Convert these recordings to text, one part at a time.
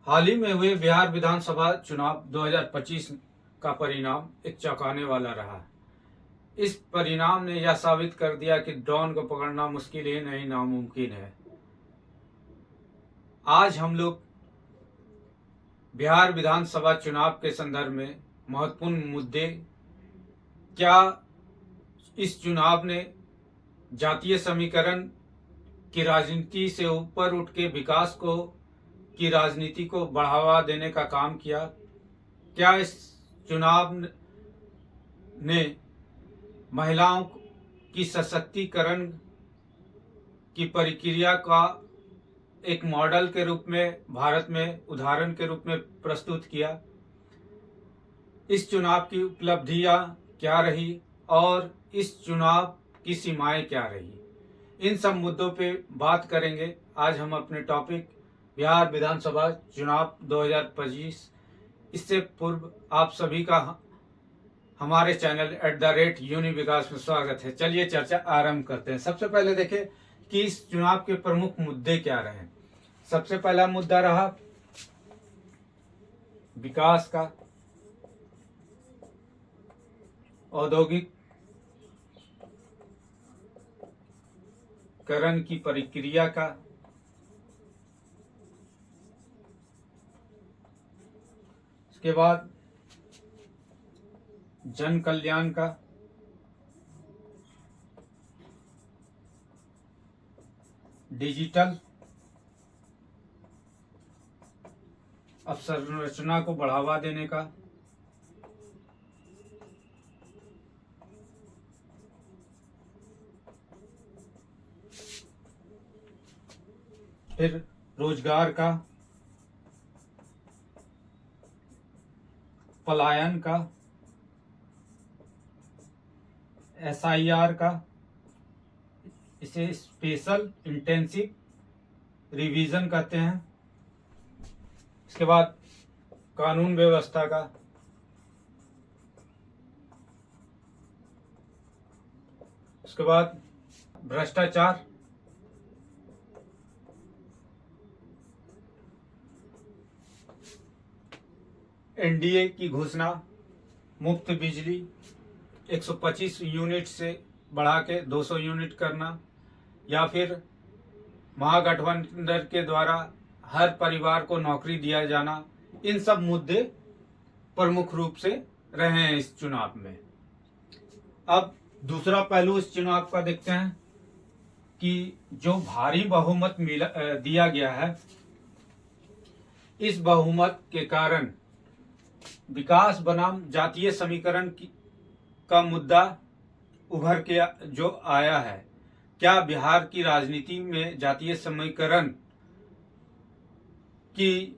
हाल ही में हुए बिहार विधानसभा चुनाव 2025 का परिणाम एक चौंकाने वाला रहा। इस परिणाम ने यह साबित कर दिया कि डॉन को पकड़ना मुश्किल ही नहीं नामुमकिन है। आज हम लोग बिहार विधानसभा चुनाव के संदर्भ में महत्वपूर्ण मुद्दे, क्या इस चुनाव ने जातीय समीकरण की राजनीति से ऊपर उठ के विकास की राजनीति को बढ़ावा देने का काम किया, क्या इस चुनाव ने महिलाओं की सशक्तिकरण की प्रक्रिया का एक मॉडल के रूप में भारत में उदाहरण के रूप में प्रस्तुत किया। इस चुनाव की उपलब्धियां क्या रही और इस चुनाव की सीमाएं क्या रही, इन सब मुद्दों पे बात करेंगे। आज हम अपने टॉपिक बिहार विधानसभा चुनाव 2025, इससे पूर्व आप सभी का हमारे चैनल @यूनिविकास में स्वागत है। चलिए चर्चा आरंभ करते हैं। सबसे पहले देखें कि इस चुनाव के प्रमुख मुद्दे क्या रहे। सबसे पहला मुद्दा रहा विकास का, औद्योगिक करण की प्रक्रिया का, उसके बाद जन कल्याण का, डिजिटल अवसंरचना को बढ़ावा देने का, फिर रोजगार का, पलायन का, SIR का, इसे स्पेशल इंटेंसिव रिवीजन कहते हैं। इसके बाद कानून व्यवस्था का, उसके बाद भ्रष्टाचार, NDA की घोषणा, मुफ्त बिजली 125 यूनिट से बढ़ा के 200 यूनिट करना, या फिर महागठबंधन के द्वारा हर परिवार को नौकरी दिया जाना, इन सब मुद्दे प्रमुख रूप से रहे हैं इस चुनाव में। अब दूसरा पहलू इस चुनाव का देखते हैं कि जो भारी बहुमत दिया गया है, इस बहुमत के कारण विकास बनाम जातीय समीकरण का मुद्दा उभर के जो आया है, क्या बिहार की राजनीति में जातीय समीकरण की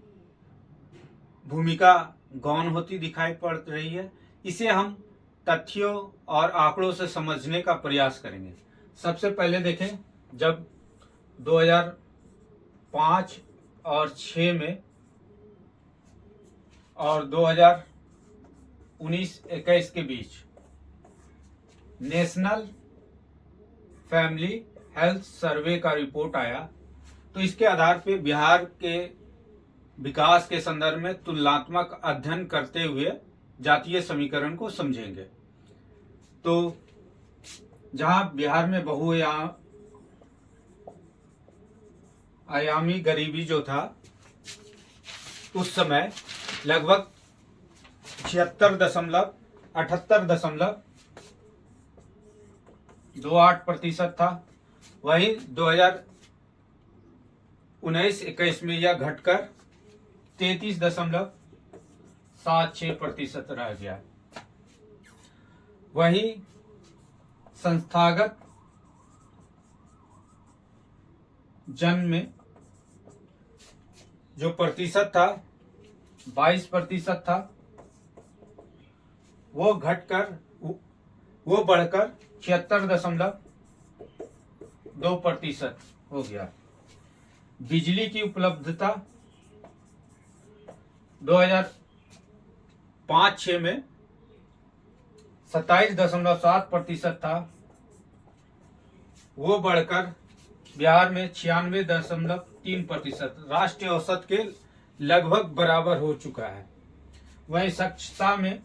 भूमिका गौण होती दिखाई पड़ रही है। इसे हम तथ्यों और आंकड़ों से समझने का प्रयास करेंगे। सबसे पहले देखें, जब 2005 और 6 में और 2019-21 के बीच नेशनल फैमिली हेल्थ सर्वे का रिपोर्ट आया, तो इसके आधार पर बिहार के विकास के संदर्भ में तुलनात्मक अध्ययन करते हुए जातीय समीकरण को समझेंगे। तो जहां बिहार में बहुआयामी गरीबी जो था, उस समय लगभग 78.28% था। वहीं 2019-21 में यह घटकर 33.76% रह गया। वहीं संस्थागत जन्म में जो प्रतिशत था 22% था, वो बढ़कर 76.2% हो गया। बिजली की उपलब्धता 2005-6 में 27.7% था, वो बढ़कर बिहार में 96.3%, राष्ट्रीय औसत के लगभग बराबर हो चुका है। वहीं साक्षरता में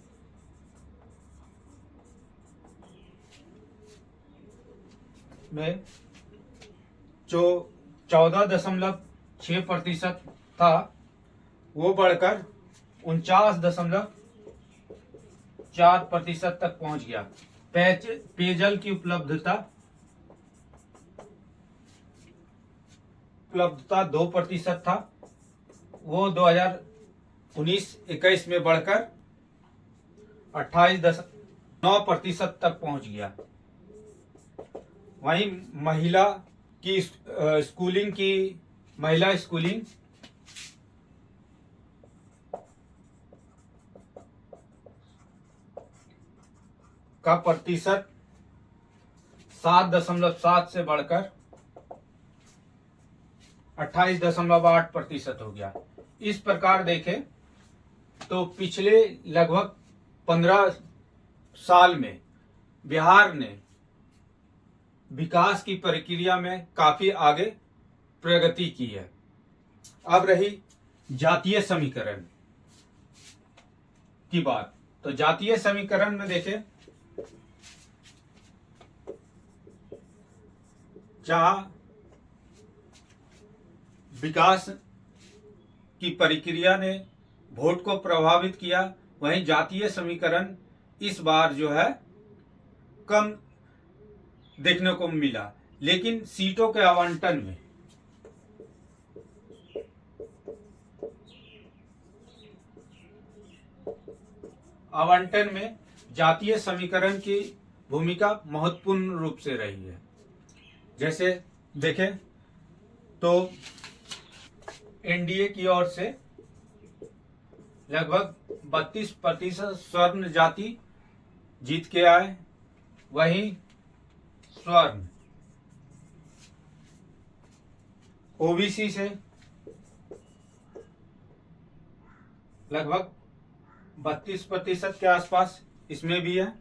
जो 14.6% था, वो बढ़कर 49.4% तक पहुंच गया। पेयजल की उपलब्धता 2% था, वो 2019-21 में बढ़कर 28.9% तक पहुंच गया। वहीं महिला स्कूलिंग का प्रतिशत 7.7 से बढ़कर 28.8% हो गया। इस प्रकार देखें तो पिछले लगभग 15 साल में बिहार ने विकास की प्रक्रिया में काफी आगे प्रगति की है। अब रही जातीय समीकरण की बात, तो जातीय समीकरण में देखें, जहां विकास की प्रक्रिया ने वोट को प्रभावित किया, वहीं जातीय समीकरण इस बार जो है कम देखने को मिला। लेकिन सीटों के आवंटन में जातीय समीकरण की भूमिका महत्वपूर्ण रूप से रही है। जैसे देखें तो एनडीए की ओर से लगभग 32% स्वर्ण जाति जीत के आए, वहीं स्वर्ण ओबीसी से लगभग 32% के आसपास इसमें भी है।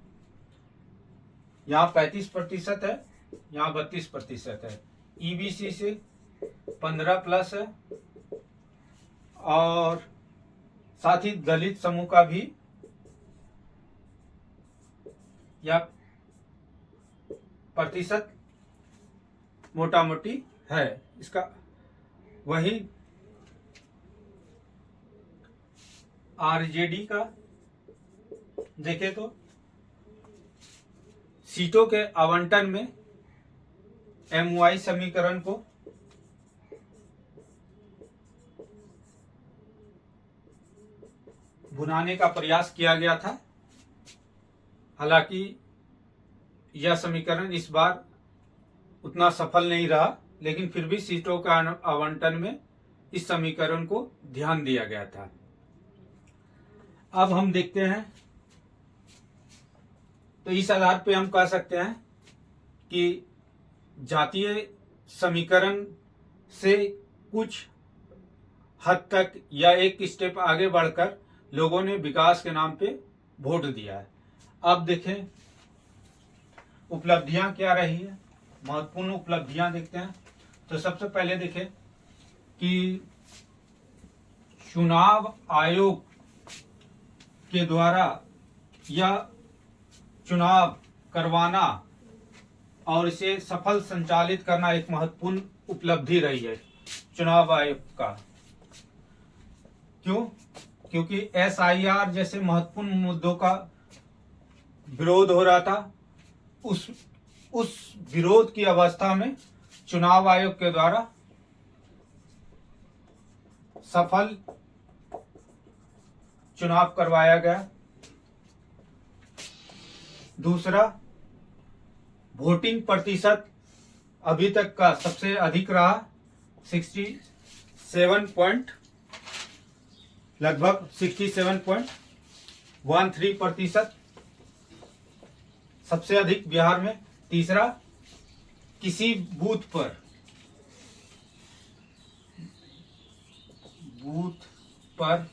यहाँ 35% है, यहाँ 32% है। ईबीसी से 15+ है, और साथ ही दलित समूह का भी या प्रतिशत मोटा मोटी है इसका। वही आरजेडी का देखें तो सीटों के आवंटन में एमवाई समीकरण को भुनाने का प्रयास किया गया था। हालांकि यह समीकरण इस बार उतना सफल नहीं रहा, लेकिन फिर भी सीटों के आवंटन में इस समीकरण को ध्यान दिया गया था। अब हम देखते हैं, तो इस आधार पे हम कह सकते हैं कि जातीय समीकरण से कुछ हद तक या एक स्टेप आगे बढ़कर लोगों ने विकास के नाम पे वोट दिया है। अब देखें उपलब्धियां क्या रही है, महत्वपूर्ण उपलब्धियां देखते हैं। तो सबसे पहले देखें कि चुनाव आयोग के द्वारा यह चुनाव करवाना और इसे सफल संचालित करना एक महत्वपूर्ण उपलब्धि रही है चुनाव आयोग का। क्यों? क्योंकि एसआईआर जैसे महत्वपूर्ण मुद्दों का विरोध हो रहा था। उस विरोध की अवस्था में चुनाव आयोग के द्वारा सफल चुनाव करवाया गया। दूसरा, वोटिंग प्रतिशत अभी तक का सबसे अधिक रहा, 67.13% सबसे अधिक बिहार में। तीसरा, किसी बूथ पर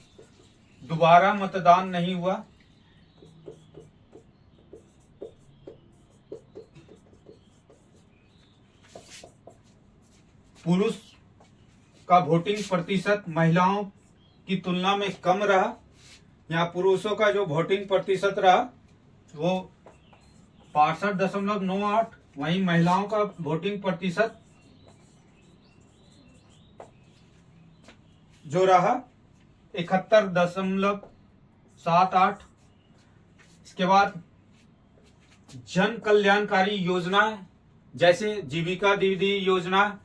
दोबारा मतदान नहीं हुआ। पुरुष का वोटिंग प्रतिशत महिलाओं की तुलना में कम रहा। यहाँ पुरुषों का जो वोटिंग प्रतिशत रहा वो 65.98, वहीं महिलाओं का वोटिंग प्रतिशत जो रहा 71.78। इसके बाद जन कल्याणकारी योजना जैसे जीविका दीदी योजना,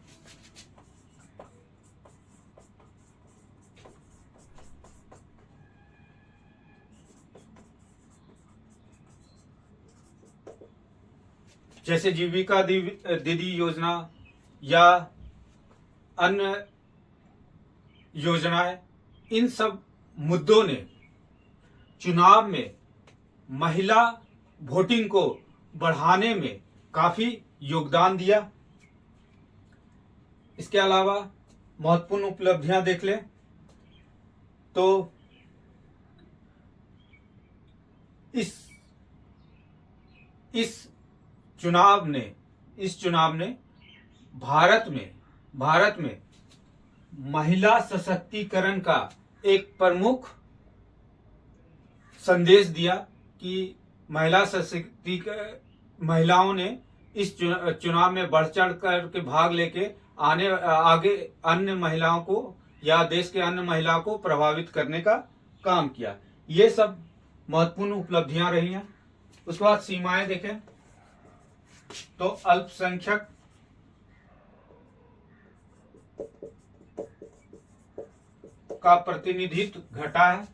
जैसे जीविका दीदी योजना या अन्य योजनाएं, इन सब मुद्दों ने चुनाव में महिला वोटिंग को बढ़ाने में काफी योगदान दिया। इसके अलावा महत्वपूर्ण उपलब्धियां देख लें तो इस चुनाव ने भारत में महिला सशक्तिकरण का एक प्रमुख संदेश दिया कि महिलाओं ने इस चुनाव में बढ़ चढ़ कर के भाग लेके आगे अन्य महिलाओं को या देश के अन्य महिलाओं को प्रभावित करने का काम किया। ये सब महत्वपूर्ण उपलब्धियां रही हैं। उसके बाद सीमाएं देखें तो अल्पसंख्यक का प्रतिनिधित्व घटा है।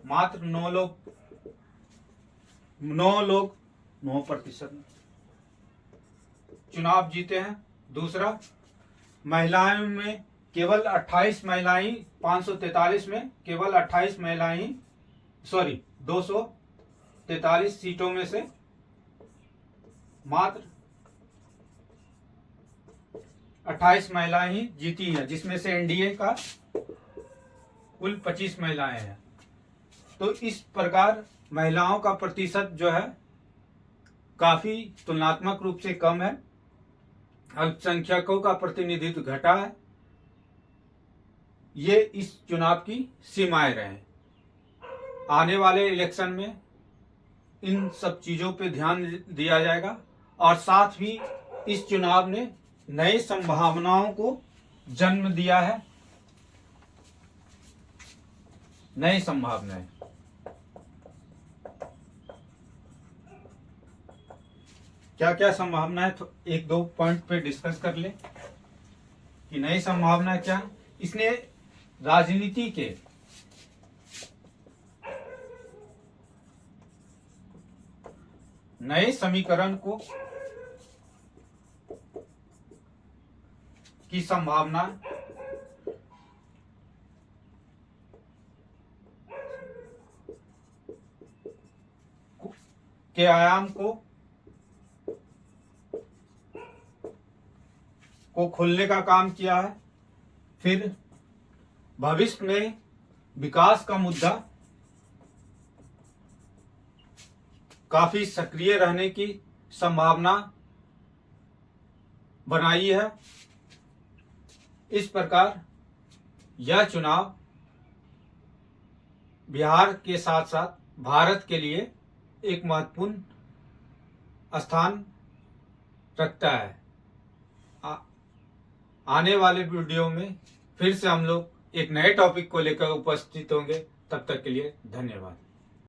मात्र 9% चुनाव जीते हैं। दूसरा, महिलाओं में केवल 28 महिलाएं, 543 में केवल 28 महिलाएं 243 सीटों में से मात्र 28 महिलाएं ही जीती हैं, जिसमें से एनडीए का कुल 25 महिलाएं हैं। तो इस प्रकार महिलाओं का प्रतिशत जो है काफी तुलनात्मक रूप से कम है। अल्पसंख्यकों का प्रतिनिधित्व घटा है। ये इस चुनाव की सीमाएं रहे। आने वाले इलेक्शन में इन सब चीजों पे ध्यान दिया जाएगा और साथ ही इस चुनाव ने नई संभावनाओं को जन्म दिया है। नई संभावनाएं, क्या क्या संभावनाएं, तो एक दो पॉइंट पे डिस्कस कर ले कि नई संभावना क्या। इसने राजनीति के नए समीकरण की संभावना के आयाम को खोलने का काम किया है। फिर भविष्य में विकास का मुद्दा काफी सक्रिय रहने की संभावना बनाई है। इस प्रकार यह चुनाव बिहार के साथ साथ भारत के लिए एक महत्वपूर्ण स्थान रखता है। आने वाले वीडियो में फिर से हम लोग एक नए टॉपिक को लेकर उपस्थित होंगे। तब तक के लिए धन्यवाद।